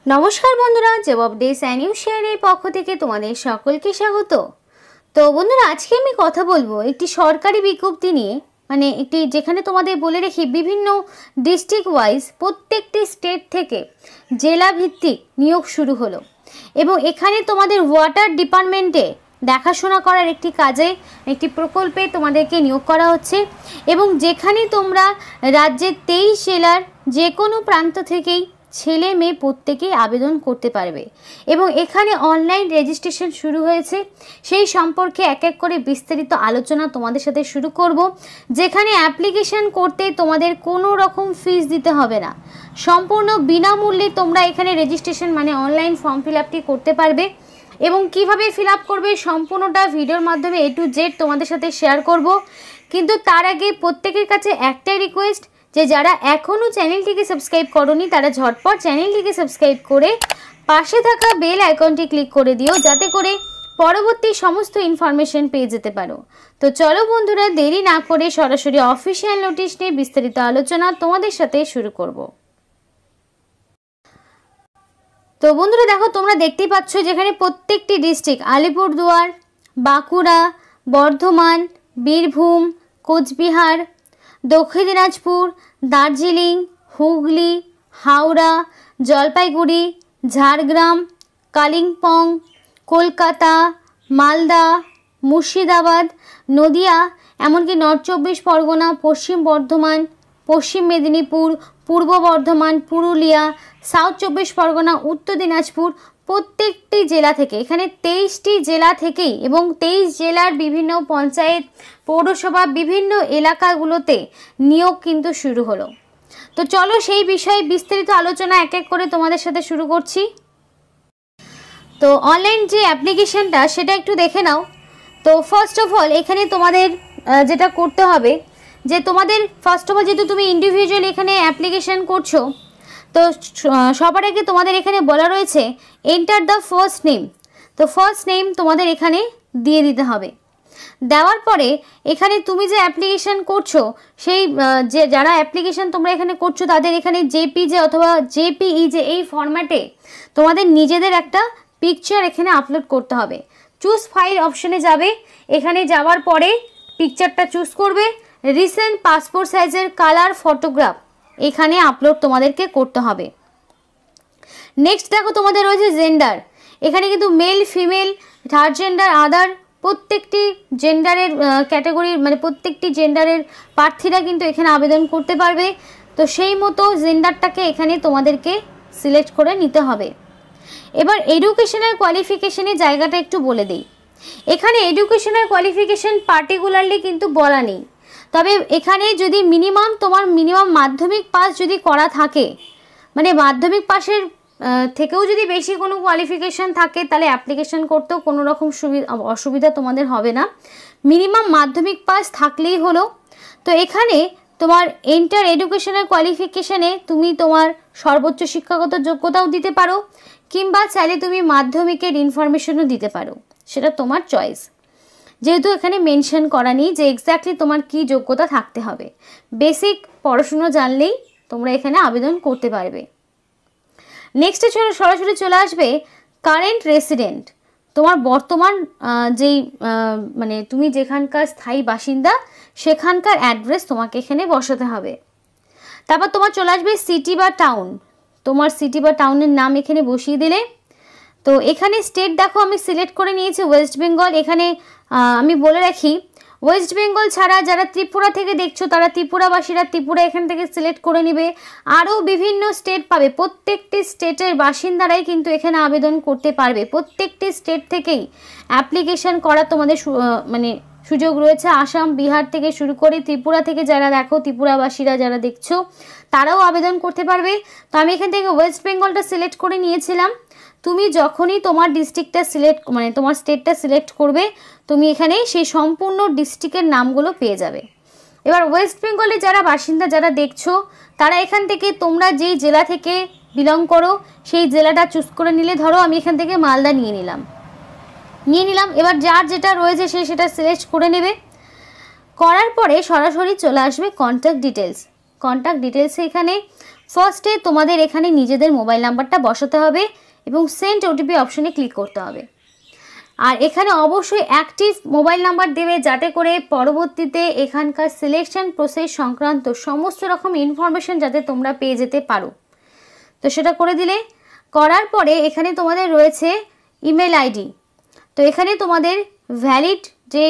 নমস্কার বন্ধুরা, job updates and news শেয়ারের পক্ষ থেকে তোমাদের সকলকে স্বাগত। তো বন্ধুরা, আজকে আমি কথা বলবো একটি সরকারি বিজ্ঞপ্তি নিয়ে, মানে একটি যেখানে তোমাদের বলে রাখি বিভিন্ন ডিস্ট্রিক্ট ওয়াইজ প্রত্যেকটি স্টেট থেকে জেলা ভিত্তিক নিয়োগ শুরু হলো এবং এখানে তোমাদের ওয়াটার ডিপার্টমেন্টে দেখাশোনা করার একটি কাজে একটি প্রকল্পে তোমাদেরকে নিয়োগ করা হচ্ছে এবং যেখানে তোমরা রাজ্যের 23 জেলার যে কোনো প্রান্ত থেকেই ছেলে মেয়ে প্রত্যেকেই আবেদন করতে পারবে এবং এখানে অনলাইন রেজিস্ট্রেশন শুরু হয়েছে। সেই সম্পর্কে এক এক করে বিস্তারিত আলোচনা তোমাদের সাথে শুরু করব, যেখানে অ্যাপ্লিকেশন করতে তোমাদের কোনো রকম ফিস দিতে হবে না, সম্পূর্ণ বিনামূল্যে তোমরা এখানে রেজিস্ট্রেশন মানে অনলাইন ফর্ম ফিল আপটি করতে পারবে এবং কিভাবে ফিল আপ করবে সম্পূর্ণটা ভিডিওর মাধ্যমে A to Z তোমাদের সাথে শেয়ার করব। কিন্তু তার আগে প্রত্যেকের কাছে একটাই রিকোয়েস্ট, যে যারা এখনও চ্যানেলটিকে সাবস্ক্রাইব করোনি তারা ঝটপট চ্যানেলটিকে সাবস্ক্রাইব করে পাশে থাকা বেল আইকনটি ক্লিক করে দিও, যাতে করে পরবর্তী সমস্ত ইনফরমেশন পেয়ে যেতে পারো। তো চলো বন্ধুরা, দেরি না করে সরাসরি অফিসিয়াল নোটিশ নিয়ে বিস্তারিত আলোচনা তোমাদের সাথে শুরু করব। তো বন্ধুরা দেখো, তোমরা দেখতেই পাচ্ছ যেখানে প্রত্যেকটি ডিস্ট্রিক্ট আলিপুরদুয়ার, বাঁকুড়া, বর্ধমান, বীরভূম, কোচবিহার, দক্ষিণ দিনাজপুর, দার্জিলিং, হুগলি, হাওড়া, জলপাইগুড়ি, ঝাড়গ্রাম, কালিম্পং, কলকাতা, মালদা, মুর্শিদাবাদ, নদিয়া, এমনকি নর্থ 24 পরগনা, পশ্চিম বর্ধমান, পশ্চিম মেদিনীপুর, পূর্ব বর্ধমান, পুরুলিয়া, সাউথ 24 পরগনা, উত্তর দিনাজপুর, প্রত্যেকটি জেলা থেকে এখানে 23টি জেলা থেকেই এবং 23 জেলার বিভিন্ন পঞ্চায়েত, পৌরসভা, বিভিন্ন এলাকাগুলোতে নিয়োগ কিন্তু শুরু হলো। তো চলো সেই বিষয়ে বিস্তারিত আলোচনা এক এক করে তোমাদের সাথে শুরু করছি। তো অনলাইন যে অ্যাপ্লিকেশনটা সেটা একটু দেখে নাও। তো ফার্স্ট অফ অল এখানে তোমাদের যেটা করতে হবে, যে তোমাদের ফার্স্ট অফ অল যেহেতু তুমি ইন্ডিভিজুয়াল এখানে অ্যাপ্লিকেশন করছো, তো সবার আগে তোমাদের এখানে বলা রয়েছে এন্টার দ্য ফার্স্ট নেম। তো ফার্স্ট নেম তোমাদের এখানে দিয়ে দিতে হবে। দেওয়ার পরে এখানে তুমি যে অ্যাপ্লিকেশন করছো সেই যে যারা অ্যাপ্লিকেশন তোমরা এখানে করছো তাদের এখানে জেপিজে অথবা জেপিইজে এই ফরম্যাটে তোমাদের নিজেদের একটা পিকচার এখানে আপলোড করতে হবে। চুজ ফাইল অপশনে যাবে, এখানে যাওয়ার পরে পিকচারটা চুজ করবে, রিসেন্ট পাসপোর্ট সাইজের কালার ফটোগ্রাফ এখানে আপলোড তোমাদেরকে করতে হবে। নেক্সট দেখো তোমাদের রয়েছে জেন্ডার, এখানে কিন্তু মেল, ফিমেল, থার্ড জেন্ডার, আদার প্রত্যেকটি জেন্ডারের ক্যাটাগরির মানে প্রত্যেকটি জেন্ডারের প্রার্থীরা কিন্তু এখানে আবেদন করতে পারবে। তো সেই মতো জেন্ডারটাকে এখানে তোমাদেরকে সিলেক্ট করে নিতে হবে। এবার এডুকেশনাল কোয়ালিফিকেশনের জায়গাটা একটু বলে দিই। এখানে এডুকেশনাল কোয়ালিফিকেশন পার্টিকুলারলি কিন্তু বলা নেই, তবে এখানে যদি তোমার মিনিমাম মাধ্যমিক পাস যদি করা থাকে, মানে মাধ্যমিক পাসের থেকেও যদি বেশি কোনো কোয়ালিফিকেশান থাকে তাহলে অ্যাপ্লিকেশন করতেও কোনো রকম অসুবিধা তোমাদের হবে না। মিনিমাম মাধ্যমিক পাস থাকলেই হলো। তো এখানে তোমার এন্টার এডুকেশনাল কোয়ালিফিকেশানে তুমি তোমার সর্বোচ্চ শিক্ষাগত যোগ্যতাও দিতে পারো, কিংবা চাইলে তুমি মাধ্যমিকের ইনফরমেশনও দিতে পারো, সেটা তোমার চয়েস। যেহেতু এখানে মেনশন করা নেই যে এক্স্যাক্টলি তোমার কি যোগ্যতা থাকতে হবে, বেসিক পড়াশুনো জানলেই তোমরা এখানে আবেদন করতে পারবে। নেক্সটে সরাসরি চলে আসবে কারেন্ট রেসিডেন্ট, তোমার বর্তমান যেই মানে তুমি যেখানকার স্থায়ী বাসিন্দা সেখানকার অ্যাড্রেস তোমাকে এখানে বসাতে হবে। তারপর তোমার চলে আসবে সিটি বা টাউন, তোমার সিটি বা টাউনের নাম এখানে বসিয়ে দিলে। তো এখানে স্টেট দেখো আমি সিলেক্ট করে নিয়েছি ওয়েস্ট বেঙ্গল। এখানে আমি বলে রাখি, ওয়েস্ট বেঙ্গল ছাড়া যারা ত্রিপুরা থেকে দেখছো তারা ত্রিপুরাবাসীরা ত্রিপুরা এখান থেকে সিলেক্ট করে নেবে। আরও বিভিন্ন স্টেট পাবে, প্রত্যেকটি স্টেটের বাসিন্দারাই কিন্তু এখানে আবেদন করতে পারবে। প্রত্যেকটি স্টেট থেকেই অ্যাপ্লিকেশন করা তোমাদের মানে সুযোগ রয়েছে। আসাম, বিহার থেকে শুরু করে ত্রিপুরা থেকে যারা দেখো, ত্রিপুরাবাসীরা যারা দেখছো তারাও আবেদন করতে পারবে। তো আমি এখান থেকে ওয়েস্ট বেঙ্গলটা সিলেক্ট করে নিয়েছিলাম। তুমি যখনই তোমার ডিস্ট্রিক্টটা মানে তোমার স্টেটটা সিলেক্ট করবে, তুমি এখানে সেই সম্পূর্ণ ডিস্ট্রিক্টের নামগুলো পেয়ে যাবে। এবার ওয়েস্ট বেঙ্গলে যারা বাসিন্দা যারা দেখছো তারা এখান থেকে তোমরা যেই জেলা থেকে বিলং করো সেই জেলাটা চুজ করে নিলে, ধরো আমি এখান থেকে মালদা নিয়ে নিলাম। এবার যার যেটা রয়েছে সেটা সিলেক্ট করে নেবে। করার পরে সরাসরি চলে আসবে কন্ট্যাক্ট ডিটেলস। কন্ট্যাক্ট ডিটেলসে এখানে ফার্স্টে তোমাদের এখানে নিজেদের মোবাইল নাম্বারটা বসাতে হবে এবং সেন্ড ওটিপি অপশনে ক্লিক করতে হবে। আর এখানে অবশ্যই অ্যাক্টিভ মোবাইল নাম্বার দেবে, যাতে করে পরবর্তীতে এখানকার সিলেকশন প্রসেস সংক্রান্ত সমস্ত রকম ইনফরমেশন যাতে তোমরা পেয়ে যেতে পারো। তো সেটা করে দিলে, করার পরে এখানে তোমাদের রয়েছে ইমেল আইডি। তো এখানে তোমাদের ভ্যালিড যে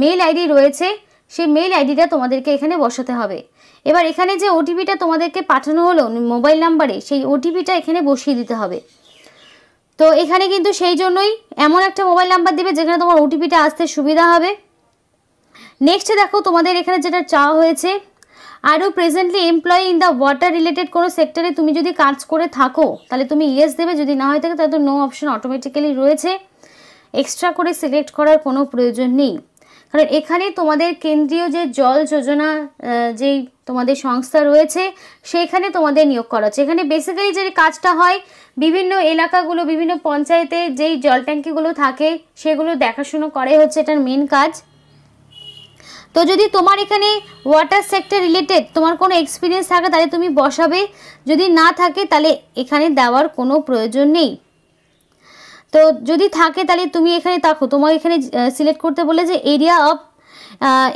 মেল আইডি রয়েছে সেই মেল আইডিটা তোমাদেরকে এখানে বসাতে হবে। এবার এখানে যে ওটিপিটা তোমাদেরকে পাঠানো হলো মোবাইল নাম্বারে, সেই ওটিপিটা এখানে বসিয়ে দিতে হবে। তো এখানে কিন্তু সেই জন্যই এমন একটা মোবাইল নাম্বার দেবে যেখানে তোমার ওটিপিটা আসতে সুবিধা হবে। নেক্সটে দেখো তোমাদের এখানে যেটা চাওয়া হয়েছে, আরও presently employee in the water related কোনো সেক্টরে তুমি যদি কাজ করে থাকো তাহলে তুমি ইয়েস দেবে, যদি না হয়ে থাকে তাহলে তো নো অপশন অটোমেটিক্যালি রয়েছে। এক্সট্রা করে সিলেক্ট করার কোনো প্রয়োজন নেই, কারণ এখানে তোমাদের কেন্দ্রীয় যে জল যোজনা যেই তোমাদের সংস্থা রয়েছে সেখানে তোমাদের নিয়োগ করা হচ্ছে। এখানে বেসিক্যালি যে কাজটা হয়, বিভিন্ন এলাকাগুলো, বিভিন্ন পঞ্চায়েতে যেই জল ট্যাঙ্কিগুলো থাকে সেগুলো দেখাশুনো করাই হচ্ছে এটার মেন কাজ। তো যদি তোমার এখানে ওয়াটার সেক্টর রিলেটেড তোমার কোনো এক্সপিরিয়েন্স থাকে তাহলে তুমি বসাবে, যদি না থাকে তাহলে এখানে দেওয়ার কোনো প্রয়োজন নেই। তো যদি থাকে তাহলে তুমি এখানে দেখো, তোমার এখানে সিলেক্ট করতে বলে যে এরিয়া অফ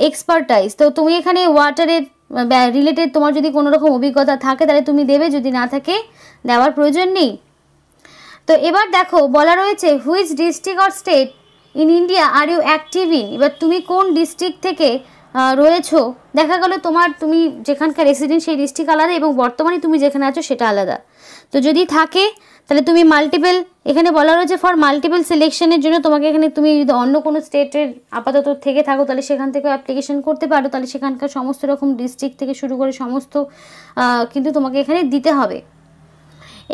এক্সপার্টাইজ। তো তুমি এখানে ওয়াটারের রিলেটেড তোমার যদি কোনো রকম অভিজ্ঞতা থাকে তাহলে তুমি দেবে, যদি না থাকে দেওয়ার প্রয়োজন নেই। তো এবার দেখো বলা রয়েছে which district or state in India are you active in. এবার তুমি কোন ডিস্ট্রিক্ট থেকে রয়েছো, দেখা গেল তুমি যেখানকার রেসিডেন্ট সেই ডিস্ট্রিক্ট আলাদা এবং বর্তমানে তুমি যেখানে আছো সেটা আলাদা। তো যদি থাকে তাহলে তুমি মাল্টিপল, এখানে বলা রয়েছে ফর মাল্টিপল সিলেকশনের জন্য তোমাকে এখানে, তুমি যদি অন্য কোনো স্টেটের আপাতত থেকে থাকো তাহলে সেখান থেকেও অ্যাপ্লিকেশন করতে পারো, তাহলে সেখানকার সমস্ত রকম ডিস্ট্রিক্ট থেকে শুরু করে সমস্ত কিন্তু তোমাকে এখানে দিতে হবে।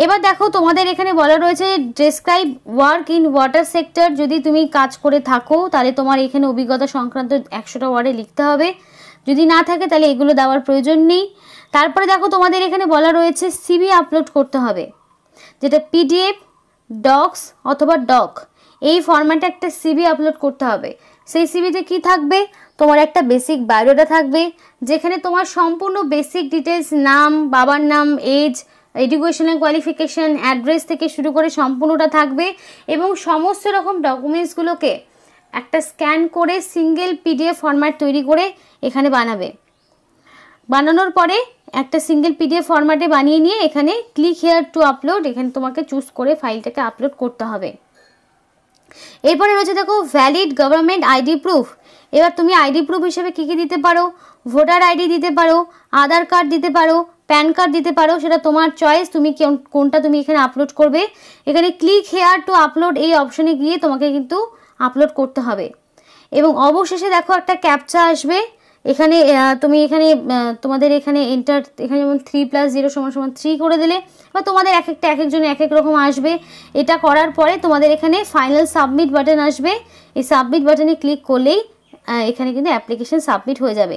এবার দেখো তোমাদের এখানে বলা রয়েছে describe work in water sector. যদি তুমি কাজ করে থাকো তাহলে তোমার এখানে অভিজ্ঞতা সংক্রান্ত 100টা ওয়ার্ডে লিখতে হবে, যদি না থাকে তাহলে এগুলো দেওয়ার প্রয়োজন নেই। তারপরে দেখো তোমাদের এখানে বলা রয়েছে সিভি আপলোড করতে হবে, যেটা পিডিএফ, ডক্স অথবা ডক, এই ফরম্যাটে একটা সিভি আপলোড করতে হবে। সেই সিভিতে কি থাকবে, তোমার একটা বেসিক বায়োডাটা থাকবে যেখানে তোমার সম্পূর্ণ বেসিক ডিটেলস, নাম, বাবার নাম, এজ, এডুকেশনাল কোয়ালিফিকেশান, অ্যাড্রেস থেকে শুরু করে সম্পূর্ণটা থাকবে এবং সমস্ত রকম ডকুমেন্টসগুলোকে একটা স্ক্যান করে সিঙ্গেল পিডিএফ ফরম্যাট তৈরি করে এখানে বানাবে। বানানোর পরে একটা সিঙ্গেল পিডিএফ ফরম্যাটে বানিয়ে নিয়ে এখানে ক্লিক হেয়ার টু আপলোড, এখানে তোমাকে চুজ করে ফাইলটাকে আপলোড করতে হবে। এরপরে রয়েছে দেখো ভ্যালিড গভর্নমেন্ট আইডি প্রুফ। এবার তুমি আইডি প্রুফ হিসেবে কী কী দিতে পারো, ভোটার আইডি দিতে পারো, আধার কার্ড দিতে পারো, প্যান কার্ড দিতে পারো, সেটা তোমার চয়েস, তুমি কোনটা তুমি এখানে আপলোড করবে। এখানে ক্লিক হেয়ার টু আপলোড এই অপশনে গিয়ে তোমাকে কিন্তু আপলোড করতে হবে। এবং অবশেষে দেখো একটা ক্যাপচা আসবে, এখানে তুমি এখানে তোমাদের এখানে এন্টার, এখানে যেমন 3+0 = 3 করে দিলে, বা তোমাদের এক একজন এক এক রকম আসবে। এটা করার পরে তোমাদের এখানে ফাইনাল সাবমিট বাটন আসবে, এই সাবমিট বাটনে ক্লিক করলেই এখানে কিন্তু অ্যাপ্লিকেশন সাবমিট হয়ে যাবে।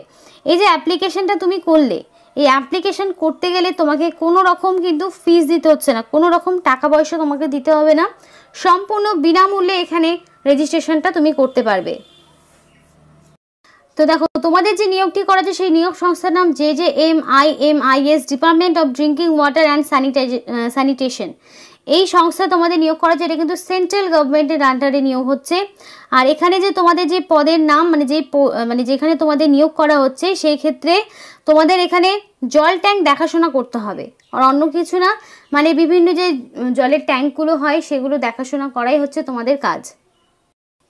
এই যে অ্যাপ্লিকেশনটা তুমি করলে, এই অ্যাপ্লিকেশন করতে গেলে তোমাকে কোনো রকম কিন্তু ফিস দিতে হচ্ছে না, কোনো রকম টাকা পয়সা তোমাকে দিতে হবে না, সম্পূর্ণ বিনামূল্যে এখানে রেজিস্ট্রেশনটা তুমি করতে পারবে। তো দেখো তোমাদের যে নিয়োগটি করা আছে সেই নিয়োগ সংস্থার নাম JJMIMIS, department of drinking water and sanitation. এই সংস্থা তোমাদের নিয়োগ করা আছে, এটা কিন্তু সেন্ট্রাল গভর্নমেন্টের আন্ডারে নিয়োগ হচ্ছে। আর এখানে যে তোমাদের যে পদের নাম, মানে যেখানে তোমাদের নিয়োগ করা হচ্ছে সেই ক্ষেত্রে তোমাদের এখানে জল ট্যাঙ্ক দেখাশোনা করতে হবে, আর অন্য কিছু না, মানে বিভিন্ন যে জলের ট্যাঙ্কগুলো হয় সেগুলো দেখাশোনা করাই হচ্ছে তোমাদের কাজ।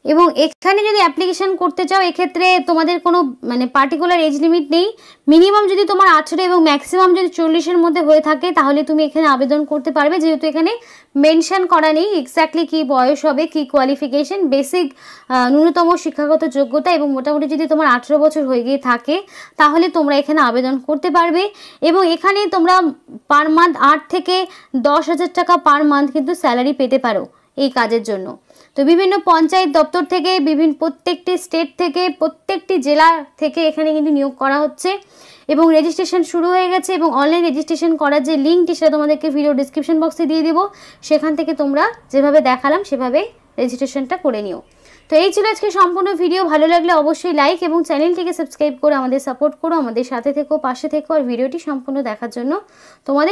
এবং এখানে যদি অ্যাপ্লিকেশন করতে চাও এক্ষেত্রে তোমাদের কোনো মানে পার্টিকুলার এজ লিমিট নেই, মিনিমাম যদি তোমার 18 এবং ম্যাক্সিমাম যদি 40-এর মধ্যে হয়ে থাকে তাহলে তুমি এখানে আবেদন করতে পারবে, যেহেতু এখানে মেনশন করা নেই এক্স্যাক্টলি কী বয়স হবে, কী কোয়ালিফিকেশন, বেসিক ন্যূনতম শিক্ষাগত যোগ্যতা, এবং মোটামুটি যদি তোমার 18 বছর হয়ে গিয়ে থাকে তাহলে তোমরা এখানে আবেদন করতে পারবে। এবং এখানে তোমরা পার মান্থ 8 থেকে 10,000 টাকা পার মান্থ কিন্তু স্যালারি পেতে পারো এই কাজের জন্য। তো বিভিন্ন পঞ্চায়েত দপ্তর থেকে, প্রত্যেকটি স্টেট থেকে, প্রত্যেকটি জেলা থেকে এখানে কিন্তু নিয়োগ করা হচ্ছে এবং রেজিস্ট্রেশন শুরু হয়ে গেছে। এবং অনলাইন রেজিস্ট্রেশন করার যে লিঙ্কটি সেটা তোমাদেরকে ভিডিও ডিসক্রিপশন বক্সে দিয়ে দেবো, সেখান থেকে তোমরা যেভাবে দেখালাম সেভাবে রেজিস্ট্রেশনটা করে নিও। তো এই ছিল আজকে সম্পূর্ণ ভিডিও। ভালো লাগলে অবশ্যই লাইক এবং চ্যানেলটিকে সাবস্ক্রাইব করে আমাদের সাপোর্ট করো, আমাদের সাথে থেকো, পাশে থেকো। আর ভিডিওটি সম্পূর্ণ দেখার জন্য তোমাদের